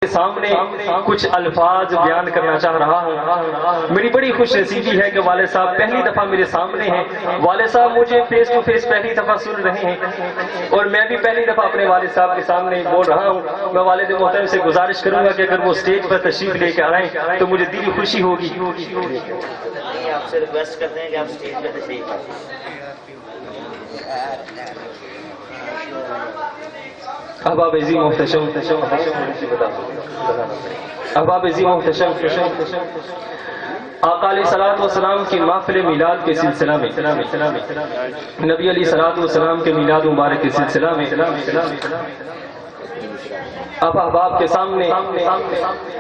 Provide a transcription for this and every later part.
سامنے کچھ الفاظ بیان کرنا چاہ رہا ہوں۔ میری بڑی خوش نصیبی ہے کہ والد صاحب پہلی دفعہ میرے سامنے ہیں۔ والد صاحب مجھے فیس ٹو فیس پہلی دفعہ سن رہے ہیں اور میں بھی پہلی دفعہ اپنے والد صاحب کے سامنے بول رہا ہوں۔ میں والد محترم سے گزارش کروں گا کہ اگر وہ اسٹیج پر تشریف لے کے آئیں تو مجھے دلی خوشی ہوگی۔ آپ سے ریکویسٹ کرتے ہیں کہ آپ اسٹیج پہ تشریف لائیں۔ احباب عظیم محتشم، احباب عظیم محتشم، آقا علیہ الصلوۃ والسلام کی محفل میلاد کے سلسلہ میں، نبی علیہ الصلوۃ والسلام کے میلاد مبارک کے سلسلہ میں اب احباب کے سامنے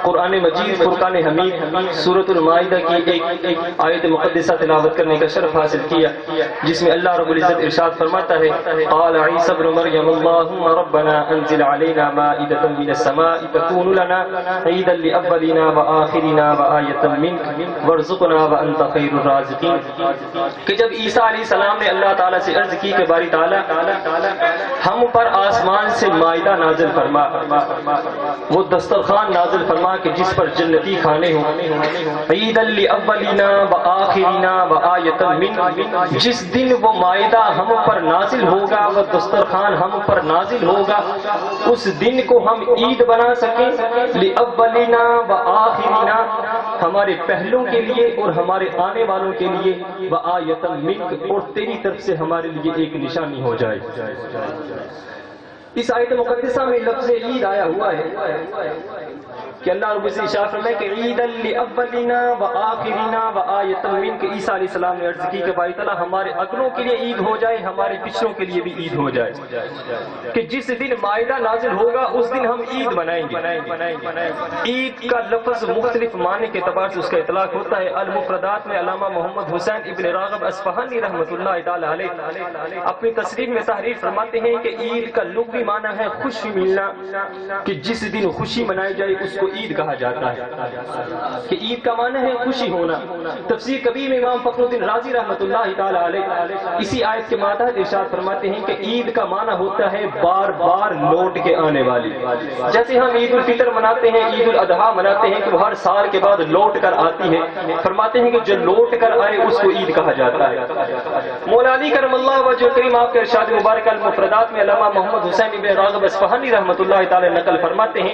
قرآن مجید فرقان حمید سورۃ المائدہ کی ایک آیت مقدسہ تلاوت کرنے کا شرف حاصل کیا، جس میں اللہ رب العزت ارشاد فرماتا ہے قال عیسی ابن مریم اللہم ربنا انزل علینا مائدۃ من السماء تکون لنا عیدا لاولنا وآخرنا وآیۃ منک وارزقنا وانت خیر الرازقین، کہ جب عیسیٰ علیہ السلام نے اللہ تعالیٰ سے عرض کی کہ باری تعالیٰ ہم پر آسمان سے مائدہ نازل فرما، وہ دسترخوان نازل فرما کہ جس پر جنتی کھانے ہوں، عیدا لاولنا وآخرنا وآیۃ منک، جس دن وہ مائدہ ہم پر نازل ہوگا، وہ دسترخوان ہم پر نازل ہوگا، اس دن کو ہم عید بنا سکیں، لاولنا وآخرنا، ہمارے پہلوں کے لیے اور ہمارے آنے والوں کے لیے، وآیۃ منک، اور تیری طرف سے ہمارے لیے ایک نشانی ہو جائے۔ اس آیت مقدسہ میں لفظ عید آیا ہوا ہے کہ اللہ رب العزت ارشاد فرمائے کہ عیدا لاولنا وآخرنا وآیۃ منک، عیسیٰ علیہ السلام نے عرض کی کہ باری تعالیٰ ہمارے اگلوں کے لیے عید ہو جائے، ہمارے پچھلوں کے لیے بھی عید ہو جائے، کہ جس دن مائدہ نازل ہوگا اس دن ہم عید منائیں گے۔ عید کا لفظ مختلف معنی کے اعتبار سے اس کا اطلاق ہوتا ہے۔ المفردات میں علامہ محمد حسین ابن راغب اصفہانی رحمۃ اللہ تعالی علیہ اپنی تصریف میں تحریر فرماتے ہیں کہ عید کا لغوی معنی ہے خوشی ملنا، کہ جس دن خوشی منائی جائے اس کو عید کہا جاتا ہے، کہ عید کا معنی ہے خوشی ہونا۔ تفسیر کبیر میں امام فخر الدین رازی رحمۃ اللہ تعالی علیہ اسی آیت کے ماتحت ارشاد فرماتے ہیں کہ عید کا معنی ہوتا ہے بار بار لوٹ کے آنے والی، جیسے ہم عید الفطر مناتے ہیں، عید الاضحیٰ مناتے ہیں کہ وہ ہر سال کے بعد لوٹ کر آتی ہے، فرماتے ہیں کہ جو لوٹ کر آئے اس کو عید کہا جاتا ہے۔ مولا علی کرم اللہ وجہ کریم آپ کے ارشاد مبارک المفردات میں علامہ محمد حسین ابن راغب اصفہانی رحمۃ اللہ تعالی نقل فرماتے ہیں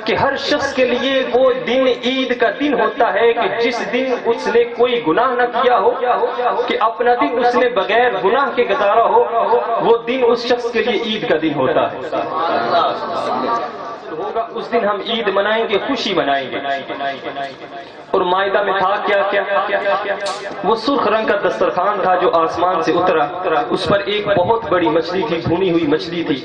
کہ ہر شخص کے لیے وہ دن عید کا دن ہوتا ہے کہ جس دن اس نے کوئی گناہ نہ کیا ہو، کہ اپنا دن اس نے بغیر گناہ کے گزارا ہو، وہ دن اس شخص کے لیے عید کا دن ہوتا ہے۔ ہوگا اس دن ہم عید منائیں گے، خوشی منائیں گے۔ اور مائدہ میں تھا کیا؟ وہ سرخ رنگ کا دسترخوان تھا جو آسمان سے اترا، اس پر ایک بہت بڑی مچھلی تھی، بھونی ہوئی مچھلی تھی،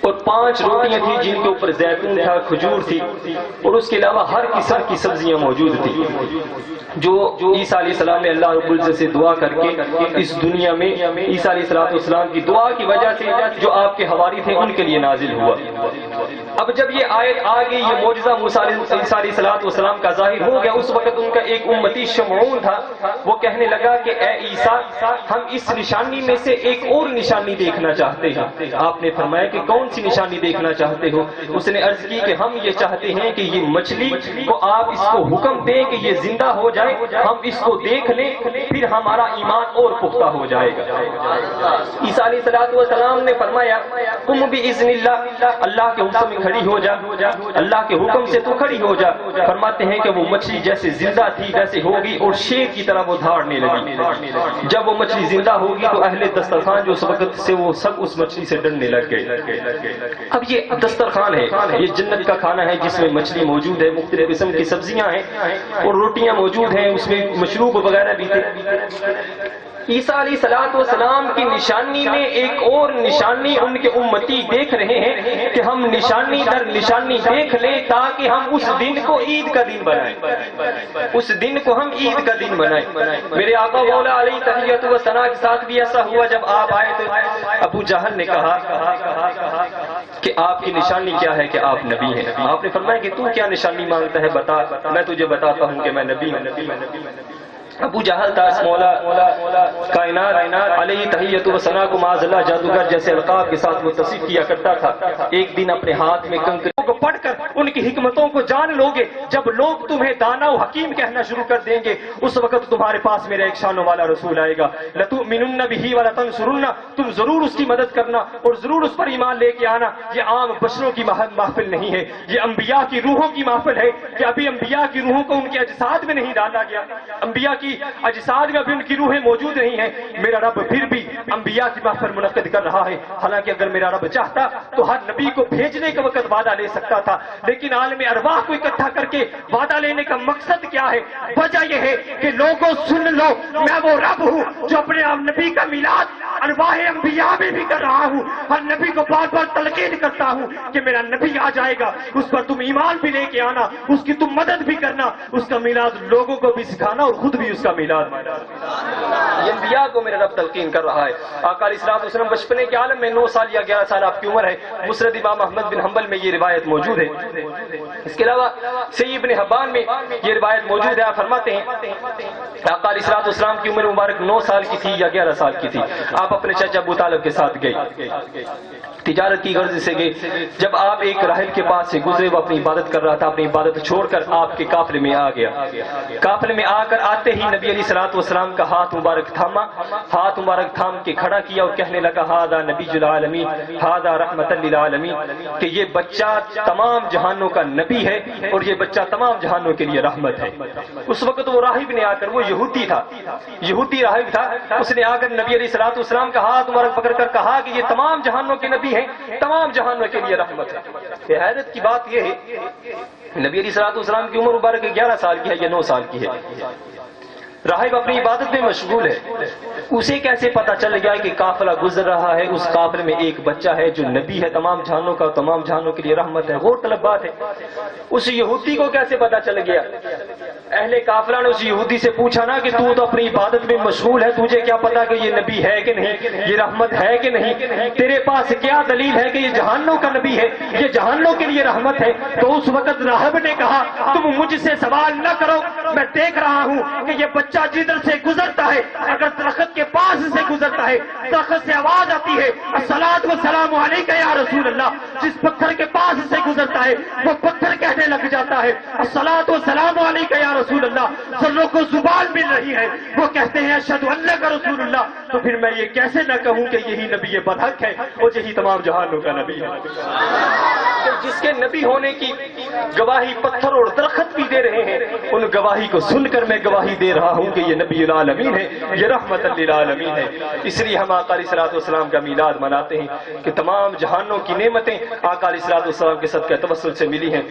اور 5 روٹیاں تھیں جن کے اوپر زیتون تھا، کھجور تھی، اور اس کے علاوہ ہر قسم کی سبزیاں موجود تھیں، جو عیسیٰ علیہ السلام نے اللہ رب العزت سے دعا کر کے اس دنیا میں عیسیٰ علیہ السلام کی دعا کی وجہ سے جو آپ کے حواری تھے ان کے لیے نازل ہوا۔ اب جب یہ آیت آ گئی، یہ معجزہ موسیٰ علیہ السلام کا ظاہر ہو گیا، اس وقت ان کا ایک امتی شمعون تھا، وہ کہنے لگا کہ اے عیسیٰ ہم اس نشانی میں سے ایک اور نشانی دیکھنا چاہتے ہیں۔ آپ نے فرمایا کہ کون سی نشانی دیکھنا چاہتے ہو؟ اس نے عرض کی کہ ہم یہ چاہتے ہیں کہ یہ مچھلی کو آپ اس کو حکم دیں کہ یہ زندہ ہو جائے، ہم اس کو دیکھ لیں، پھر ہمارا ایمان اور پختہ ہو جائے گا۔ عیسیٰ علیہ السلام نے فرمایا تم باذن اللہ، اللہ کے حکم میں کھڑی ہو جا، اللہ کے حکم سے تو کھڑی ہو جا۔ فرماتے ہیں کہ وہ مچھلی جیسے زندہ تھی ویسے ہوگی اور شیر کی طرح وہ دھاڑنے لگی۔ جب وہ مچھلی زندہ ہوگی تو اہل دسترخوان جو اس وقت سے وہ سب اس مچھلی سے ڈرنے لگ گئے۔ اب یہ دسترخوان ہے، یہ جنت کا کھانا ہے جس میں مچھلی موجود ہے، مختلف قسم کی سبزیاں ہیں اور روٹیاں موجود ہیں، اس میں مشروب وغیرہ بھی تھے۔ عیسیٰ علیہ السلام کی نشانی میں ایک اور نشانی ان کے امتی دیکھ رہے ہیں کہ ہم نشانی در نشانی دیکھ لیں تاکہ ہم اس دن کو عید کا دن بنائیں، اس دن کو ہم عید کا دن بنائیں۔ میرے آقا مولا علیہ تحیت و ثنا کے ساتھ بھی ایسا ہوا، جب آپ آئے تو ابو جہل نے کہا کہ آپ کی نشانی کیا ہے کہ آپ نبی ہیں؟ آپ نے فرمایا کہ تو کیا نشانی مانگتا ہے، بتا، میں تجھے بتاتا ہوں کہ میں نبی ہوں۔ ابو جہل تھا مولا کائنات علیہ تحیت و ثنا کو معاذ اللہ جادوگر جیسے القاب کے ساتھ متصف کیا کرتا تھا۔ ایک دن اپنے ہاتھ میں کنکریوں کو پڑھ کر ان کی حکمتوں کو جان لوگے، جب لوگ تمہیں دانا و حکیم کہنا شروع کر دیں گے، اس وقت تمہارے پاس میرا ایک شان والا رسول آئے گا، لتؤمنن بہ ولتنصرن، تم ضرور اس کی مدد کرنا اور ضرور اس پر ایمان لے کے آنا۔ یہ عام بشروں کی محفل نہیں ہے، یہ انبیاء کی روحوں کی محفل ہے کہ ابھی انبیاء کی روحوں کو ان کے اجساد میں نہیں ڈالا گیا، انبیاء کی اجساد میں ابھی ان کی روحیں موجود نہیں ہیں۔ میرا رب پھر بھی انبیاء کی محفل منعقد کر رہا ہے، حالانکہ اگر میرا رب چاہتا تو ہر نبی کو بھیجنے کے وقت وعدہ لے سکتا تھا، لیکن عالم ارواح کو اکٹھا کر کے وعدہ لینے کا مقصد کیا ہے؟ وجہ یہ ہے کہ لوگوں سن لو، میں وہ رب ہوں جو اپنے آپ نبی کا میلاد ارواح انبیاء میں بھی کر رہا ہوں، ہر نبی کو بار بار تلقین کرتا ہوں کہ میرا نبی آ جائے گا، اس پر تم ایمان بھی لے کے آنا، اس کی تم مدد بھی کرنا، اس کا میلاد لوگوں کو بھی سکھانا اور خود بھی اس کا میلاد۔ یہ انبیاء کو میرا رب تلقین کر رہا ہے۔ آقا علیہ الصلوۃ والسلام بچپنے کے عالم میں 9 سال یا 11 سال آپ کی عمر ہے، مسند امام احمد بن حنبل میں یہ روایت موجود ہے۔ اس کے علاوہ صحیح ابن حبان میں یہ روایت موجود ہے، آپ فرماتے ہیں آقا علیہ الصلوۃ والسلام کی عمر مبارک 9 سال کی تھی یا 11 سال کی تھی، آپ اپنے چچا ابو طالب کے ساتھ گئے، تجارت کی غرض سے گئے۔ جب آپ ایک راہب کے پاس سے گزرے، وہ اپنی عبادت کر رہا تھا، اپنی عبادت چھوڑ کر آپ کے قافلے میں آ گیا۔ قافلے میں آ کر آتے ہی نبی علیہ الصلوۃ والسلام کا ہاتھ مبارک تھاما، ہاتھ مبارک تھام کے کھڑا کیا اور کہنے لگا ھذا نبی العالمین ھذا رحمۃ للعالمین، کہ یہ بچہ تمام جہانوں کا نبی ہے اور یہ بچہ تمام جہانوں کے لیے رحمت ہے۔ اس وقت وہ راہب نے آ کر، وہ یہودی تھا، یہودی راہب تھا، اس نے آ کر نبی علیہ الصلوۃ والسلام کا ہاتھ مبارک پکڑ کر کہا کہ یہ تمام جہانوں کے نبی ہیں، تمام جہانوں کے لیے رحمت ہے۔ حیرت کی بات یہ ہے نبی علیہ الصلوۃ والسلام کی عمر مبارک 11 سال کی ہے یا 9 سال کی ہے، راہب اپنی عبادت میں مشغول ہے، اسے کیسے پتا چل گیا کہ قافلہ گزر رہا ہے، اس قافلے میں ایک بچہ ہے جو نبی ہے تمام جہانوں کا، تمام جہانوں کے لیے رحمت ہے؟ غور طلب بات ہے، اس یہودی کو کیسے پتا چل گیا؟ اہل قافلہ نے اس یہودی سے پوچھا نا کہ تو اپنی عبادت میں مشغول ہے، تجھے کیا پتا کہ یہ نبی ہے کہ نہیں، یہ رحمت ہے کہ نہیں، تیرے پاس کیا دلیل ہے کہ یہ جہانوں کا نبی ہے، یہ جہانوں کے لیے رحمت ہے؟ تو اس وقت راہب نے کہا تم مجھ سے سوال نہ کرو، میں دیکھ رہا ہوں کہ یہ بچہ جدھر سے گزرتا ہے، اگر درخت کے پاس سے گزرتا ہے، درخت سے آواز آتی ہے الصلاۃ والسلام علیک یا رسول اللہ، جس پتھر کے پاس سے گزرتا ہے وہ پتھر کہنے لگ جاتا ہے الصلاۃ والسلام علیک یا رسول اللہ، ذروں کو زبان مل رہی ہے، وہ کہتے ہیں اشہد انک رسول اللہ، تو پھر میں یہ کیسے نہ کہوں کہ یہی نبی برحق ہے اور یہی تمام جہانوں کا نبی ہے؟ جس کے نبی ہونے کی گواہی پتھر اور درخت بھی دے رہے ہیں، ان گواہی کو سن کر میں گواہی دے رہا ہوں کہ یہ نبی العالمین ہے، یہ رحمت للعالمین ہے۔ اس لیے ہم آقا علیہ الصلوۃ والسلام کا میلاد مناتے ہیں کہ تمام جہانوں کی نعمتیں آقا علیہ الصلوۃ والسلام کے صدقہ توسل سے ملی ہیں۔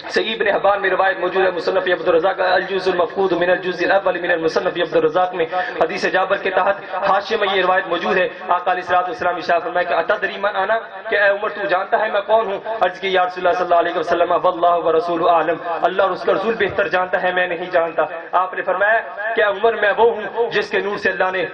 صحیح ابن حبان میں روایت موجود ہے، مصنف عبد الرزاق الجزء المفقود من الجزء الاول من المصنف عبد الرزاق میں حدیث جابر کے تحت حاشیے میں یہ روایت موجود ہے، آقا علیہ الصلوۃ والسلام ارشاد فرمایا کہ اتدری من انا، کہ اے عمر تو جانتا ہے میں کون ہوں؟ عرض کی یا رسول اللہ صلی اللہ علیہ وسلم واللہ ورسولہ اعلم، اللہ اور اس کا رسول بہتر جانتا ہے، میں نہیں جانتا۔ آپ نے فرمایا کہ عمر میں وہ ہوں جس کے نور سے اللہ نے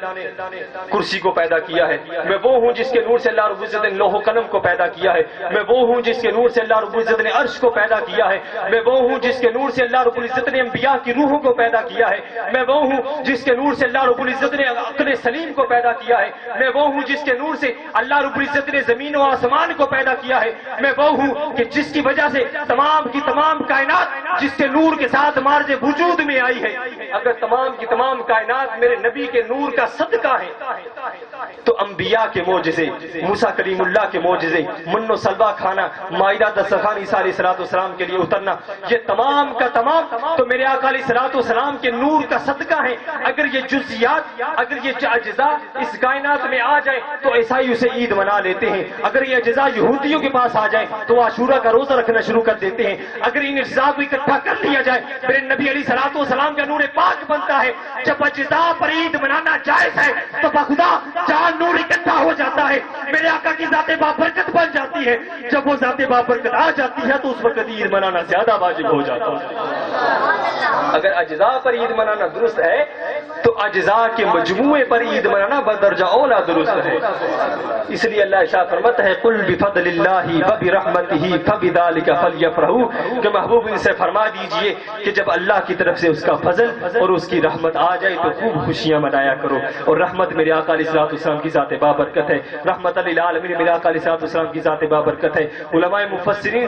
کرسی کو پیدا کیا ہے، میں وہ ہوں جس کے نور سے اللہ رب العزت نے لوح و قلم کو پیدا کیا ہے، میں وہ ہوں جس کے نور سے اللہ رب العزت نے عرش کو پیدا کیا ہے، میں وہ ہوں جس کے نور سے اللہ رب العزت نے انبیاء کی روحوں کو پیدا کیا ہے، میں وہ ہوں جس کے نور سے اللہ رب العزت نے عقل سلیم کو پیدا کیا ہے، میں وہ ہوں جس کے نور سے اللہ رب العزت نے زمین و آسمان کو پیدا کیا ہے، میں وہ ہوں کہ جس کی وجہ سے تمام کی تمام کائنات جس کے نور کے ساتھ مارج وجود میں آئی ہے۔ اگر تمام کی تمام کائنات میرے نبی کے نور کا صدقہ ہے تو انبیاء کے معجزے، موسیٰ کلیم اللہ کے معجزے، من و سلوہ کھانا، مائدہ دسترخوان عیسیٰ علیہ السلام کے لیے اترنا، یہ تمام کا تمام تو میرے آقا علیہ السلام کے نور کا صدقہ ہے۔ اگر یہ جزیات، اگر یہ اجزاء اس کائنات میں آ جائے تو عیسائی اسے عید منا لیتے ہیں، اگر یہ اجزاء یہودیوں کے پاس آ جائے تو عاشورہ کا روزہ رکھنا شروع کر دیتے ہیں، اگر ان اجزاء کو اکٹھا کر لیا جائے میرے نبی علیہ السلام کا نور پاک بنتا ہے۔ جب اجزاء پر عید منانا جائز ہے تو بخدا جہاں نور اکٹھا ہو جاتا ہے میرے آقا کی ذات بابرکت بن جاتی ہے، جب وہ ذات بابرکت آ جاتی ہے تو اس وقت عید منانا زیادہ واجب ہو جاتا ہے۔ اگر اجزاء پر عید منانا درست ہے تو اجزاء کے مجموعے پر عید منانا بدرجہ اولا درست ہے. اس لیے اللہ ارشاد فرماتا ہے قل بفضل اللہ وبرحمتہ فبذلک فلیفرحوا کہ محبوب ان سے فرما دیجئے کہ جب اللہ کی طرف سے اس کا فضل اور اس کی رحمت آ جائے تو خوب خوشیاں منایا کرو. اور رحمت میرے آقا علیہ الصلوۃ والسلام کی ذات بابرکت ہے. رحمت للعالمین میرے آقا علیہ الصلوۃ والسلام کی ذات بابرکت ہے. علماء مفسرین